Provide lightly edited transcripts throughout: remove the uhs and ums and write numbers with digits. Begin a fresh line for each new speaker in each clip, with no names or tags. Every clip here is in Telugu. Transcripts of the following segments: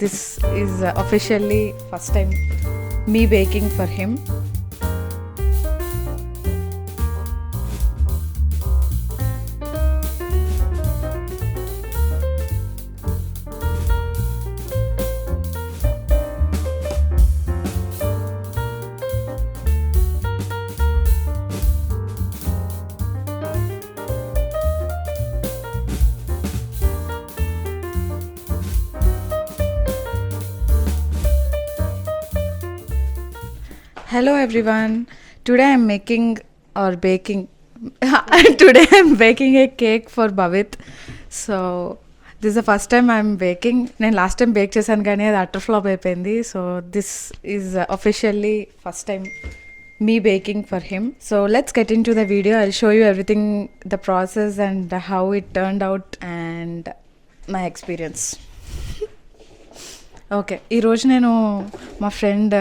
This is officially first time me baking for him. Hello everyone. Today I'm making or baking. Today I'm baking a cake for Bhavit. So this is the first time I'm baking. నేను లాస్ట్ టైం బేక్ చేశాను కానీ అది అటర్ ఫ్లాప్ అయిపోయింది. So this is officially first time me baking for him. So let's get into the video. I'll show you everything, the process and how it turned out and my experience. Okay, ఈరోజు నేను మా ఫ్రెండ్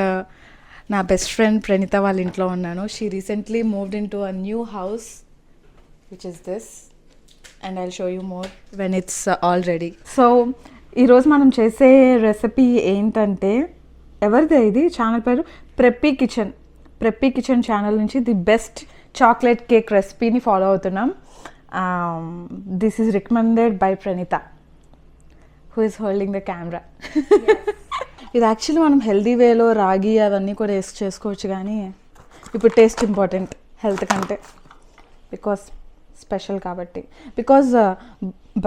నా బెస్ట్ ఫ్రెండ్ ప్రణీత వాళ్ళ ఇంట్లో ఉన్నాను. She recently moved into a new house which is this and I'll show you more when it's all ready. So ఈరోజు మనం చేసే రెసిపీ ఏంటంటే, ఎవరిదే ఇది ఛానల్ పేరు ప్రెప్పీ కిచెన్ ఛానల్ నుంచి ది బెస్ట్ చాక్లెట్ కేక్ రెసిపీని ఫాలో అవుతున్నాం. This is recommended by Praneetha who is holding the camera. ఇది యాక్చువల్లీ మనం హెల్దీ వేలో రాగి అవన్నీ కూడా వేసి చేసుకోవచ్చు, కానీ ఇప్పుడు టేస్ట్ ఇంపార్టెంట్ హెల్త్ కంటే, బికాస్ స్పెషల్ కాబట్టి, బికాజ్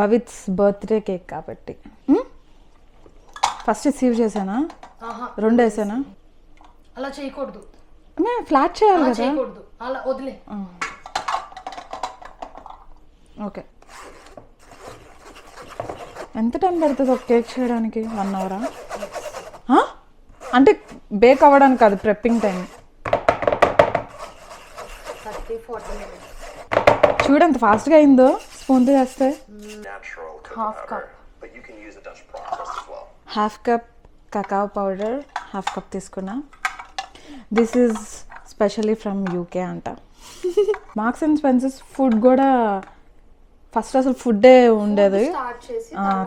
భవిత్స్ బర్త్డే కేక్ కాబట్టి. ఫస్ట్ సీవ్ చేసానా, రెండు వేసానా?
అలా చేయకూడదు,
ఫ్లాట్ చేయాలి కదా.
అలా వదిలే.
ఓకే, ఎంత టైం పడుతుంది ఒక కేక్ చేయడానికి? 1 అవరా? అంటే బేక్ అవ్వడానికి కాదు, ప్రెప్పింగ్ టైం.
30-40 minutes.
చూడంత ఫాస్ట్గా అయిందో స్పూన్తో చేస్తే. Half cup cacao powder, half cup తీసుకున్నా. This is specially from UK అంట. మార్క్స్ అండ్ స్పెన్సర్స్ ఫుడ్ కూడా ఫస్ట్ అసలు ఫుడ్డే ఉండేది,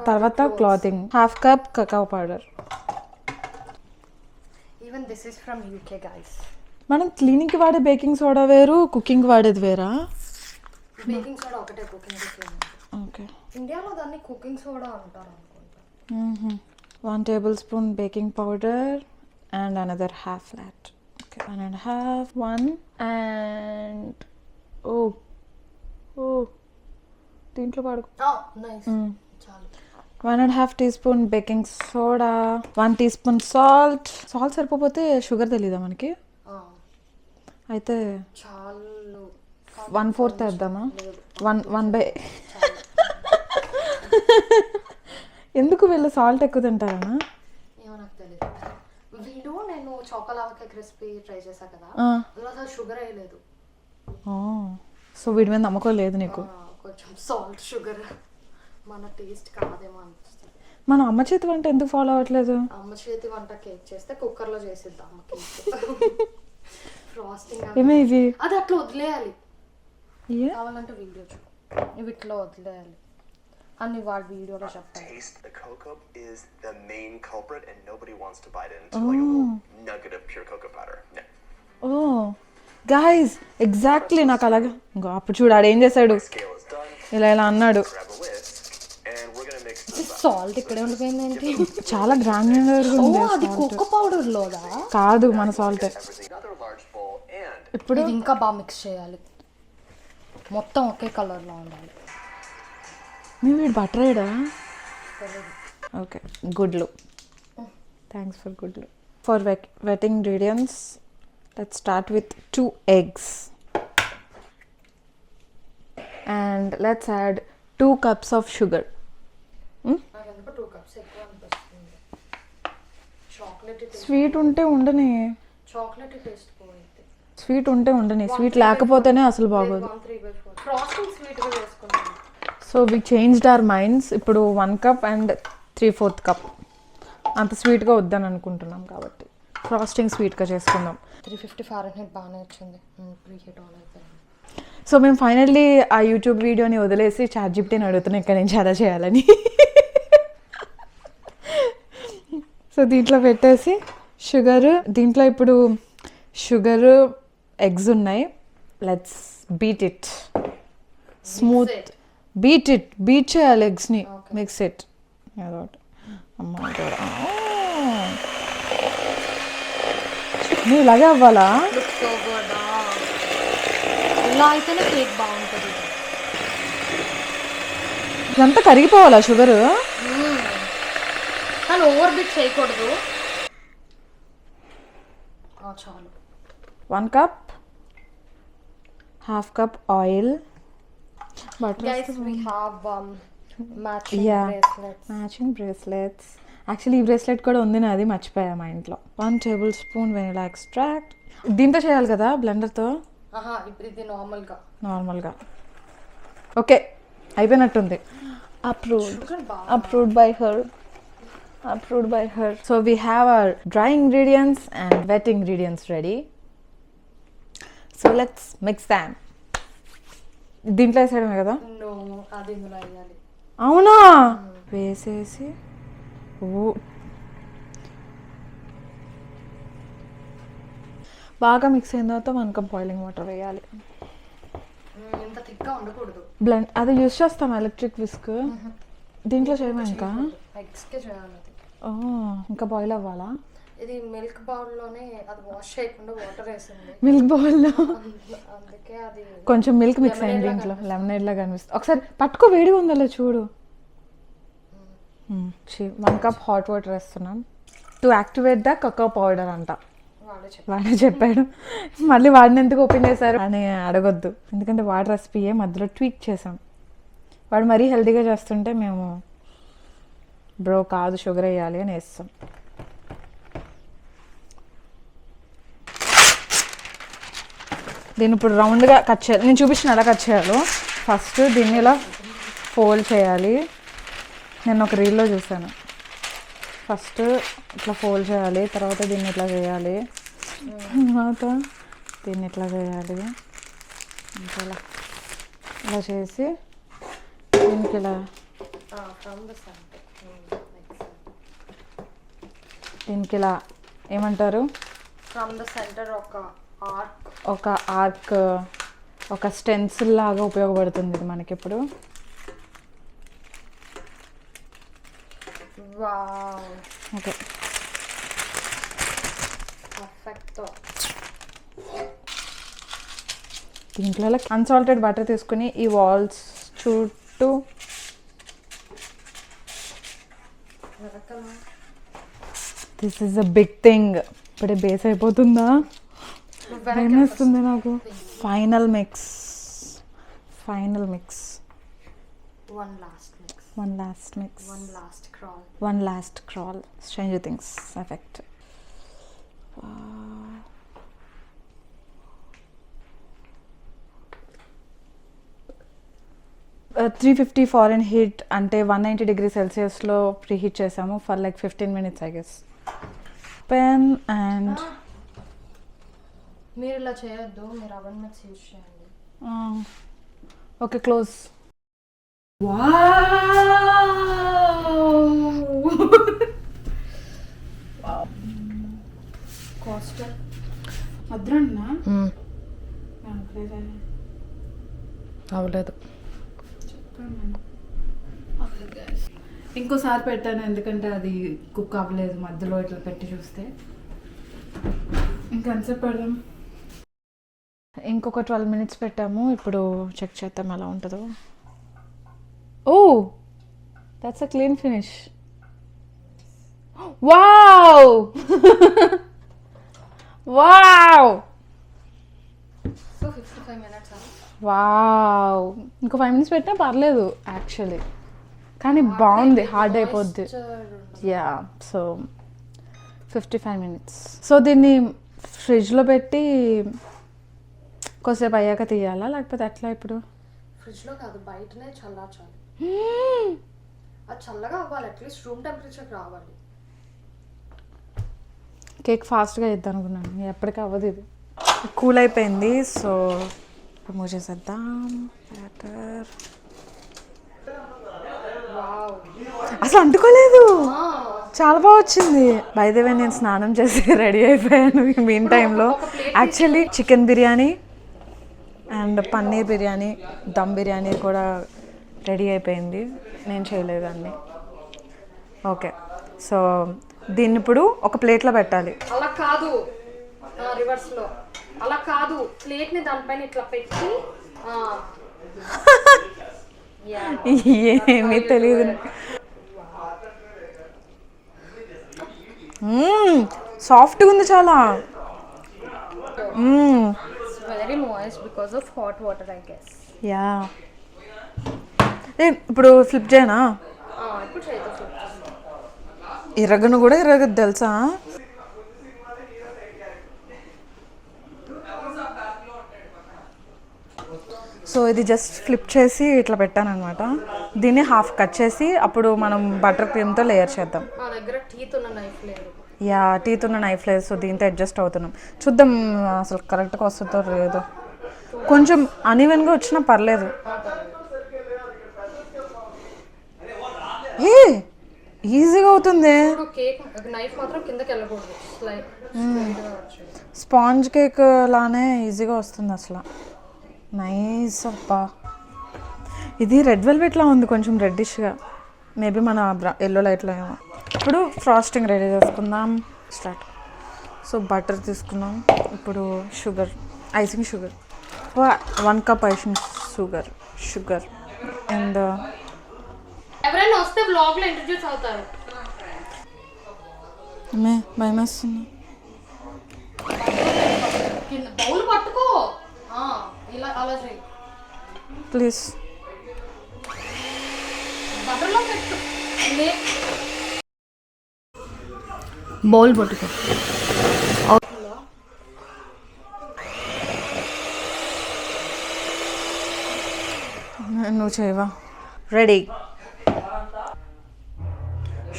తర్వాత clothing. Half cup cacao powder.
Even this is from UK, guys.
మనం క్లీనింగ్కి వాడే బేకింగ్ సోడా వేరు, కుకింగ్ వాడేది వేరా?
బేకింగ్ సోడా ఒకటే, కుకింగ్
ఓకే.
ఇండియాలో దాన్ని కుకింగ్ సోడా అంటారు అనుకుంటా.
1 tablespoon baking powder and another half flat. Okay, 1.5, 1 and దీంట్లో వాడుకో.
నైస్. చాలు.
1.5 teaspoon baking soda, 1 teaspoon salt. Salt సరిపోతే షుగర్ తెలీదా మనకి? అయితే
చాలు.
1/4 వేద్దామా? 1 ఎందుకు వీళ్ళు సాల్ట్ ఎక్కువ తింటారనా?
ఏమో నాకు తెలియదు. వీడు నేను చాకోలావా కేక్ రెసిపీ ట్రై చేశా కదా, అందులో అసలు షుగర్ వేయలేదు.
సో వీడి మీద నమ్మకం లేదు నీకు?
కొంచెం సాల్ట్ షుగర్ మన టేస్ట్ కాదేమో అనిపిస్తుంది.
మన అమ్మ చేతి వంట ఎందుకు ఫాలో అవ్వట్లేదు?
అమ్మ చేతి వంట కేక్ చేస్తే కుక్కర్లో చేసిద్దాం అమ్మకి. ఫ్రాస్టింగ్
ఏమే ఇవి?
అది అట్లా వదిలేయాలి, కావాలంటే వీడియో చూడు. ఇవి ఇట్లా వదిలేయాలి అని వాడు వీడియోలో చెప్పాలి.
The cocoa is the main culprit and nobody wants to bite into like a little nugget of pure cocoa powder. No.
Guys exactly నాకు అలాగే. ఇంకో అప్పుడు చూడు ఆడు ఏం చేశాడు, ఇలా అన్నాడు.
సాల్ట్ ఇక్కడే ఉండిపోయింది ఏంటి?
చాలా గ్రాన్యులర్ ఉంది.
అది కోకో పౌడర్ లోదా?
కాదు, మన సాల్ట్.
ఇప్పుడు ఇంకా బాగా మిక్స్ చేయాలి, మొత్తం ఒకే కలర్ లో ఉండాలి.
వీడు బటర్ వేయడా? ఓకే, గుడ్లు. థ్యాంక్స్ ఫర్ గుడ్లు. For wet ingredients, let's start with 2 eggs and let's add 2 cups of sugar. Sweet ఉంటే ఉండని, స్వీట్ ఉంటే ఉండని, స్వీట్ లేకపోతేనే అసలు బాగోదు. So we changed our minds. ఇప్పుడు 1 cup and 3/4 cup. అంత స్వీట్గా వద్దని అనుకుంటున్నాం కాబట్టి ఫ్రాస్టింగ్ స్వీట్గా చేసుకుందాం.
350 Fahrenheit బాగానే వచ్చింది, ప్రీహీట్ ఆన్ అయిపోయింది.
సో మేము ఫైనల్లీ ఆ యూట్యూబ్ వీడియోని వదిలేసి చాట్‌జిపిటిని అడుగుతున్నాం ఇక్కడ నుంచి అలా చేయాలని. సో దీంట్లో పెట్టేసి షుగర్, దీంట్లో ఇప్పుడు షుగర్, ఎగ్స్ ఉన్నాయి. Let's beat it smooth. Beat చేయాలి ఎగ్స్ని. Mix it. అదొకటి అమ్మ కూడా నువ్వు ఇలాగే అవ్వాలా?
So good. ఇలా అయితేనే కేక్ బాగుంటుంది.
ఇదంతా కరిగిపోవాలా షుగర్?
కానీ ఓవర్ బిట్ చేయకూడదు. చాలు.
1 cup, half cup oil, butter.
Guys, we have matching
Yeah.
bracelets.
Matching bracelets. Actually ఈ బ్రేస్లెట్ కూడా ఉంది, నాది మర్చిపోయా మా ఇంట్లో. 1 tablespoon వెనిలా ఎక్స్ట్రాక్ట్. దీంతో చేయాలి కదా బ్లెండర్తో?
ఇప్పుడు ఇది
నార్మల్గా. ఓకే, అయిపోయినట్టుంది. Approved by her. So we have our dry ingredients and wet ingredients ready. So let's mix them. దీంట్లో వేసేయడమే కదా?
అది ఇందులో వేయాలి.
అవునా? వేసేసి బాగా మిక్స్ అయిన తర్వాత 1 cup బాయిలింగ్ వాటర్ వేయాలి.
ఇంత థిక్గా ఉండకూడదు.
బ్లెండ్ అది యూస్ చేస్తాం, ఎలక్ట్రిక్ విస్క్. దీంట్లో చేయమా ఇంకా?
ఎగ్స్కే చేయాలి.
ఇంకా బాయిల్ అవ్వాలా?
ఇది మిల్క్ బౌల్లోనే అది వాష్ చేయకుండా వాటర్ వేసింది.
మిల్క్ బౌల్లో
అందుకే అది
కొంచెం మిల్క్ మిక్స్ అయింది దీంట్లో. లెమనేడ్ లాగా అనిపిస్తుంది. ఒకసారి పట్టుకో, వేడిగా ఉందో చూడు. 1 cup హాట్ వాటర్ వేస్తున్నాం. టు యాక్టివేట్ ద కకో పౌడర్ అంట. వాడే చెప్పాడు. మళ్ళీ వాడిని ఎందుకు ఓపెన్ చేశారు అని అడగొద్దు, ఎందుకంటే వాడి రెసిపీయే మధ్యలో ట్వీక్ చేసాం. వాడు మరీ హెల్తీగా చేస్తుంటే మేము బ్రో కాదు షుగర్ వేయాలి అని వేస్తాం. దీన్ని ఇప్పుడు రౌండ్గా కట్ చేయాలి. నేను చూపించిన ఎలా కట్ చేయాలో. ఫస్ట్ దీన్ని ఇలా ఫోల్డ్ చేయాలి. నేను ఒక రీల్లో చూసాను. ఫస్ట్ ఇట్లా ఫోల్డ్ చేయాలి, తర్వాత దీన్ని ఇట్లా చేయాలి, తర్వాత దీన్ని ఇట్లా చేయాలి, ఇలా ఇలా చేసి దీనికి ఇలా దీనికి ఇలా ఏమంటారు,
ఫ్రమ్ ద సెంటర్
ఒక ఆర్క్, ఒక స్టెన్సిల్ లాగా ఉపయోగపడుతుంది ఇది మనకి ఇప్పుడు. ఓకే, దీంట్లో అన్సాల్టెడ్ బటర్ తీసుకుని ఈ వాల్స్ చుట్టూ this is a big thing. ఇప్పుడే బేస్ అయిపోతుందా? భయమేస్తుంది నాకు. Final mix. One last crawl. Stranger Things effect. Wow. 350 Fahrenheit అంటే 190 degrees Celsius లో ప్రీహీట్ చేసాము for like 15 minutes I guess. Pen and
మీరు ఇలా చేయొద్దు, మీరు అవన్ మిక్స్ యూజ్ చేయండి.
Okay, close.
కోస్టర్
అద్రన్నా
అవలేదు.
ఇంకోసారి పెట్టాను ఎందుకంటే అది కుక్ అవ్వలేదు. మధ్యలో ఇట్లా పెట్టి చూస్తే ఇంకెంతసేపు పెడదాం? ఇంకొక 12 minutes పెట్టాము. ఇప్పుడు చెక్ చేద్దాం ఎలా ఉంటుందో. Oh, that's a clean finish. Wow wow
so 55 minutes.
Wow, ఇంకో 5 minutes పెట్టినా పర్లేదు యాక్చువల్లీ, కానీ బాగుంది. హార్డ్ అయిపోద్ది. Yeah, so 55 minutes. సో దీన్ని ఫ్రిడ్జ్లో పెట్టి కొద్దిసేపు అయ్యాక తీయాలా లేకపోతే ఎట్లా? ఇప్పుడు
ఫ్రిడ్జ్లో కాదు, బయటనే చల్లార్చాలి. అది చల్లగా అవ్వాలి, అట్లీస్ట్ రూమ్ టెంపరేచర్ రావాలి.
కేక్ ఫాస్ట్గా ఇద్దాం అనుకున్నాను, ఎప్పటికీ అవ్వదు. ఇది కూల్ అయిపోయింది. సో రిమూవ్ చేసేద్దాం బ్యాటర్. అసలు అంటుకోలేదు. చాలా బాగా వచ్చింది. బై ద వే నేను స్నానం చేసి రెడీ అయిపోయాను మీన్ టైంలో. Actually chicken biryani and paneer biryani, dum biryani కూడా రెడీ అయిపోయింది. నేను చేయలేదు అన్నీ. ఓకే, సో దీన్ని ఇప్పుడు ఒక ప్లేట్లో పెట్టాలి.
అలా కాదు, రివర్స్లో అలా కాదు, ప్లేట్ని దానిపైన ఇట్లా పెట్టి
ఏమీ తెలియదు. సాఫ్ట్గా ఉంది చాలా.
Very moist because of hot water I guess.
Yeah, ఇప్పుడు ఫ్లిప్ చేయనా?
ఇప్పుడు చేద్దాం.
ఇరగను కూడా ఇరగదు తెలుసా. సో ఇది జస్ట్ ఫ్లిప్ చేసి ఇట్లా పెట్టాను అనమాట. దీన్ని హాఫ్ కట్ చేసి అప్పుడు మనం బటర్ క్రీమ్తో లేయర్ చేద్దాం.
నా దగ్గర టీత్ ఉన్న నైఫ్ లేదు.
యా, టీత్ ఉన్న నైఫ్ లేదు. సో దీంతో అడ్జస్ట్ అవుతున్నాం. చూద్దాం అసలు కరెక్ట్గా వస్తుందో లేదో. కొంచెం అన్ఈవెన్గా వచ్చినా పర్లేదు. ఏ ఈజీగా అవుతుంది.
కేక్ నైఫ్ మాత్రం కిందకి వెళ్ళకూడదు.
స్పాంజ్ కేక్ లానే ఈజీగా వస్తుంది అసలు. నైస్ అబ్బా. ఇది రెడ్ వెల్వెట్లా ఉంది, కొంచెం రెడ్డిష్గా. మేబీ మన ఎల్లో లైట్లో ఏమో. ఇప్పుడు ఫ్రాస్టింగ్ రెడీ చేసుకుందాం. స్టార్ట్. సో బటర్ తీసుకున్నాం. ఇప్పుడు sugar, icing sugar, 1 cup icing sugar and
ఎవరైనా వస్తే బ్లాగ్లో ఇంట్రడ్యూస్ అవుతారు.
భయం వేస్తుంది.
బౌల్ పట్టుకో, ఇలా అలా చేయి
ప్లీజ్.
బటర్లో పెట్టు, బౌల్ పట్టుకో.
నువ్వు చేయవా? రెడీ.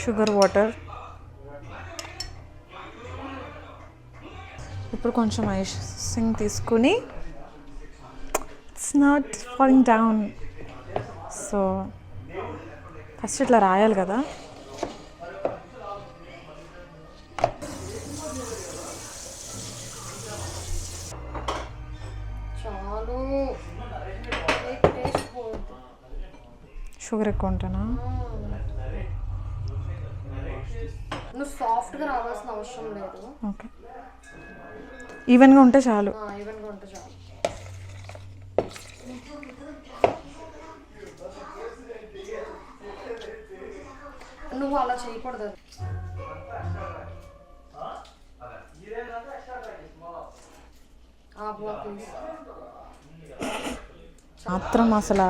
Sugar, water. ఇప్పుడు కొంచెం ఐసింగ్ తీసుకుని, it's not falling down. So first ఇట్లా రాయాలి కదా.
చాలు.
షుగర్ ఎక్కువ ఉంటానా?
నువ్వు సాఫ్ట్గా రావాల్సిన అవసరం లేదు.
ఓకే, ఈవెన్గా ఉంటే చాలు.
ఈవెన్గా ఉంటే చాలు. నువ్వు అలా చేయకూడదు.
మాత్రం అసలు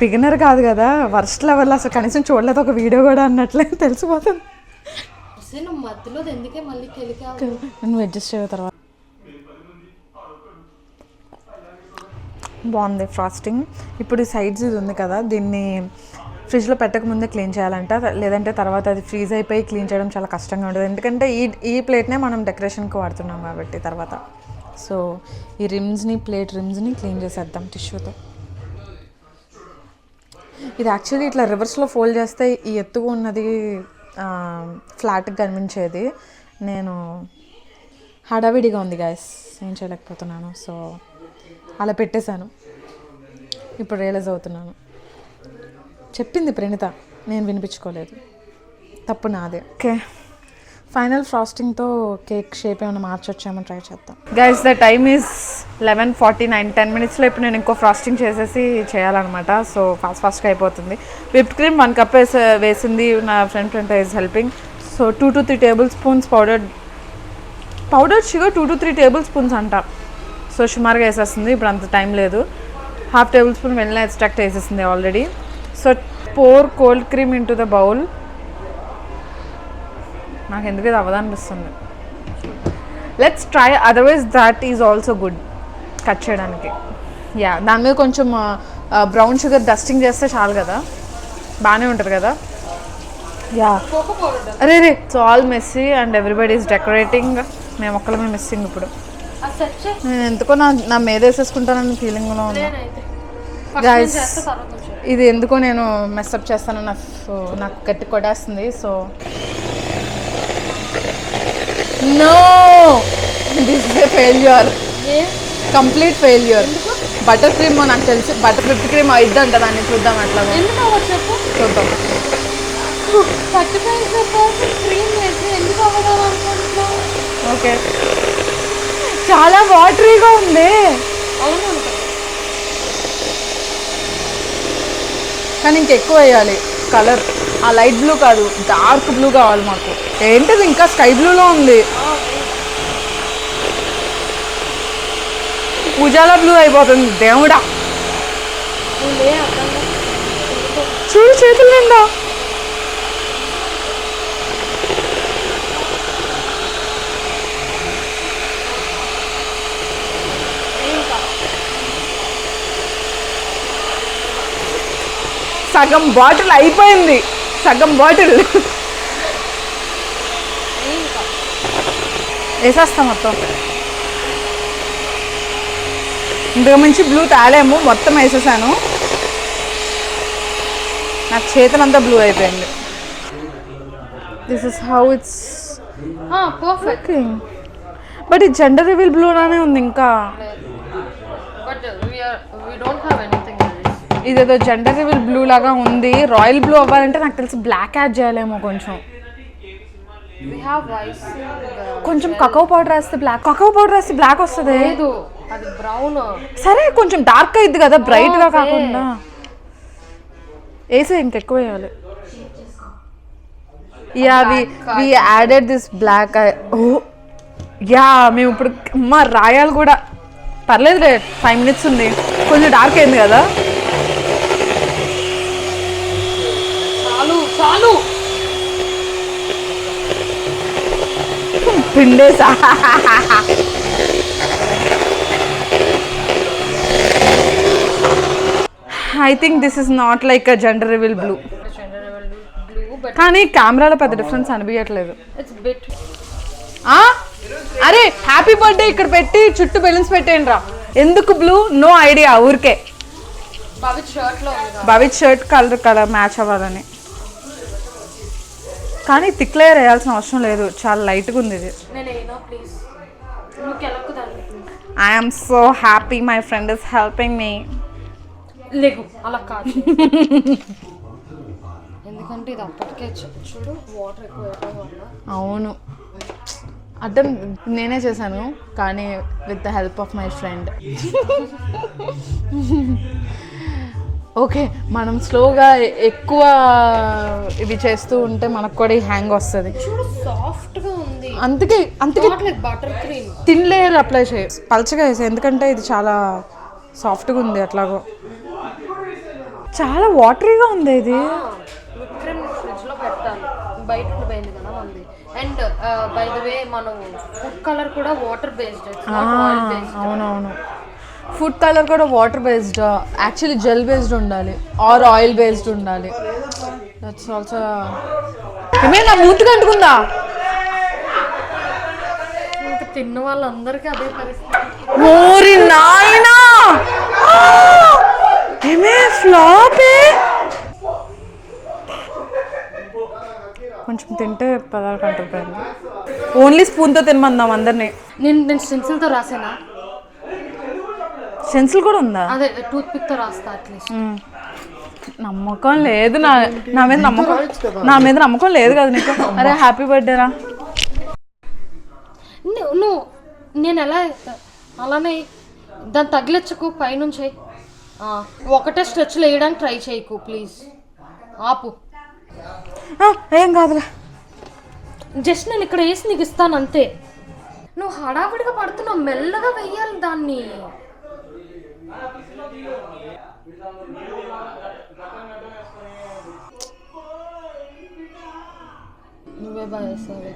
బిగినర్ కాదు కదా, వర్స్ట్ లెవెల్. అసలు కనీసం చూడలేదు ఒక వీడియో కూడా అన్నట్లే తెలిసిపోతుంది.
నువ్వు మధ్యలో ఎందుకే మళ్ళీ
నువ్వు అడ్జస్ట్ అయ్యే తర్వాత. బాగుంది ఫ్రాస్టింగ్. ఇప్పుడు ఈ సైడ్స్ ఇది ఉంది కదా, దీన్ని ఫ్రిడ్జ్లో పెట్టకముందే క్లీన్ చేయాలంట. లేదంటే తర్వాత అది ఫ్రీజ్ అయిపోయి క్లీన్ చేయడం చాలా కష్టంగా ఉంటుంది. ఎందుకంటే ఈ ప్లేట్నే మనం డెకరేషన్కి వాడుతున్నాం కాబట్టి తర్వాత. సో ఈ ప్లేట్ రిమ్స్ని క్లీన్ చేసేద్దాం టిష్యూతో. ఇది యాక్చువల్లీ ఇట్లా రివర్స్లో ఫోల్డ్ చేస్తే ఈ ఎత్తుగా ఉన్నది ఫ్లాట్గా కనిపించేది. నేను హడావిడిగా ఉంది గాయస్, ఏం చేయలేకపోతున్నాను. సో అలా పెట్టేశాను. ఇప్పుడు రియలైజ్ అవుతున్నాను. చెప్పింది ప్రణీత, నేను వినిపించుకోలేదు. తప్పు నాదే. ఓకే, ఫైనల్ ఫ్రాస్టింగ్తో కేక్ షేప్ ఏమైనా మార్చొచ్చేమో ట్రై చేద్దాం. Guys, the time is 11:49. 10 minutesలో ఇప్పుడు నేను ఇంకో ఫ్రాస్టింగ్ చేసేసి చేయాలన్నమాట. సో ఫాస్ట్గా అయిపోతుంది. విప్డ్ క్రీమ్ 1 cup వేసింది నా friend is helping. So 2 to 3 tablespoons powdered sugar, 2 to 3 tablespoons అంట. సో సుమారుగా వేసేస్తుంది. ఇప్పుడు అంత టైం లేదు. 1/2 tablespoon వెనిలా ఎక్స్ట్రాక్ట్ వేసేసింది already. So pour cold cream in to the bowl. నాకు ఎందుకు ఇది అవ్వదనిపిస్తుంది. Let's try, otherwise that is also good cut చేయడానికి. యా, దాని మీద కొంచెం బ్రౌన్ షుగర్ డస్టింగ్ చేస్తే చాలు కదా, బాగానే ఉంటుంది కదా. యా, అరే it's all messy and everybody is decorating. మేము ఒక్కళ్ళమే మిస్సింగ్. ఇప్పుడు నేను ఎందుకో నా మీద వేసేసుకుంటానని ఫీలింగ్లో ఉన్నా. గైస్, ఇది ఎందుకో నేను మెస్అప్ చేస్తాను, నాకు గట్టి కొట్టేస్తుంది. So no, this is a failure, complete failure. Butter cream నాకు తెలిసి బటర్ విప్ క్రీమ్ అయిద్దంట, దాన్ని చూద్దాం అట్లా
చెప్పు.
చూద్దాం.
35% క్రీమ్ వేసి ఎందుకు అవ్వదాం అనుకుంటున్నావు?
ఓకే, చాలా వాటరీగా ఉంది.
అవును,
కానీ ఇంకెక్కువ వేయాలి కలర్. ఆ లైట్ బ్లూ కాదు, డార్క్ బ్లూ కావాలి మాకు. ఏంటిది ఇంకా స్కై బ్లూలో ఉంది, ఉజాలా బ్లూ అయిపోతుంది. దేవుడా, చూడు చేతులు నిండా. సగం బాటిల్ అయిపోయింది, సగం బాటిల్ వేసేస్తా మొత్తం. ఇంతకు మించి బ్లూ తేలేము, మొత్తం వేసేసాను. నాకు చేతులంతా బ్లూ అయిపోయింది. This is how it's
perfect.
But ఈ జెండర్ రివీల్ బ్లూ లానే ఉంది ఇంకా.
But we don't have anything in this.
ఇదేదో జెండర్ రివీల్ బ్లూ లాగా ఉంది. రాయల్ బ్లూ అవ్వాలంటే నాకు తెలిసి బ్లాక్ యాడ్ చేయాలేమో కొంచెం.
We have ice.
కొంచెం కకో పౌడర్ వేస్తే బ్లాక్, కకో పౌడర్ వేస్తే బ్లాక్ వస్తుంది.
లేదు, అది బ్రౌన్.
సరే కొంచెం డార్క్ అయింది కదా, బ్రైట్గా కాకుండా. వేసే ఇంకెక్కువ వేయాలి. Yeah we added this block. Oh yeah, మేము ఇప్పుడు అమ్మ రాయాలి కూడా. పర్లేదులే, 5 minutes ఉంది. కొంచెం డార్క్ అయింది కదా.
చాలు చాలు,
పిండేసా. I think this is not like a gender reveal blue. కానీ కెమెరాలో పెద్ద డిఫరెన్స్ అనిపించట్లేదు.
It's bit.
అరే హ్యాపీ బర్త్డే ఇక్కడ పెట్టి చుట్టూ బెలూన్స్ పెట్టేయండి రా. ఎందుకు బ్లూ? నో ఐడియా, ఊరికే. భవిత్ షర్ట్ కలర్ మ్యాచ్ అవ్వాలని. కానీ థిక్ లేయర్ వేయాల్సిన అవసరం లేదు, చాలా లైట్గా ఉంది ఇది. I'm so happy my friend is helping me.
లేదు అలా కాదు, ఎందుకంటే ఇది అప్పటికే చూడు వాటర్ ఎక్కువ వేయడం వల్ల.
అవును, అర్థం నేనే చేశాను, కానీ with the help of my friend. Okay, మనం స్లోగా ఎక్కువ ఇవి చేస్తూ ఉంటే మనకు కూడా ఈ హ్యాంగ్ వస్తుంది.
చూడు సాఫ్ట్గా ఉంది.
అందుకే
butter cream
thin layer apply చేయి, పల్చగా వేసాయి, ఎందుకంటే ఇది చాలా సాఫ్ట్గా ఉంది. అట్లాగో చాలా వాటరీగా ఉంది ఇది.
విప్ క్రీమ్ ఫ్రిడ్జ్లో పెట్టాలి, బయట ఉండిపోయింది కదా మంది. అండ్ బై ద వే మనం ఫుడ్ కలర్ కూడా వాటర్ బేస్డ్.
అవునవును, ఫుడ్ కలర్ కూడా water based, actually gel based ఉండాలి ఆర్ ఆయిల్ బేస్డ్ ఉండాలి. That's also. ఏమైనా నా మూతికి అంటుకుందా?
ఇంకా తిన్న వాళ్ళందరికీ అదే పరిస్థితి.
ఓరి నాయనా, ఏమే ఫ్లాపే. కొంచెం తింటే పదాలు కంటుపోయింది. ఓన్లీ స్పూన్తో తినమందాం అందరినీ.
నేను స్టెన్సిల్తో రాసానా?
స్టెన్సిల్ కూడా ఉందా?
అదే టూత్ పిక్తో రాస్తా అట్లీస్ట్.
నమ్మకం లేదు నా మీద నమ్మకం లేదు కదా నీకు. అరే హ్యాపీ బర్త్డేరా.
నువ్వు నేను ఎలా అలానే దాన్ని తగిలించకు, పైనుంచి ఒకటే స్ట్రెచ్లో వేయడానికి ట్రై చేయకు ప్లీజ్. ఆపు.
ఏం కాదులే,
జస్ట్ నేను ఇక్కడ వేసి నీకు ఇస్తాను అంతే. నువ్వు హడావిడిగా పడుతున్నావు, మెల్లగా వెయ్యాలి దాన్ని. నువ్వే బాగా వేస్తావే.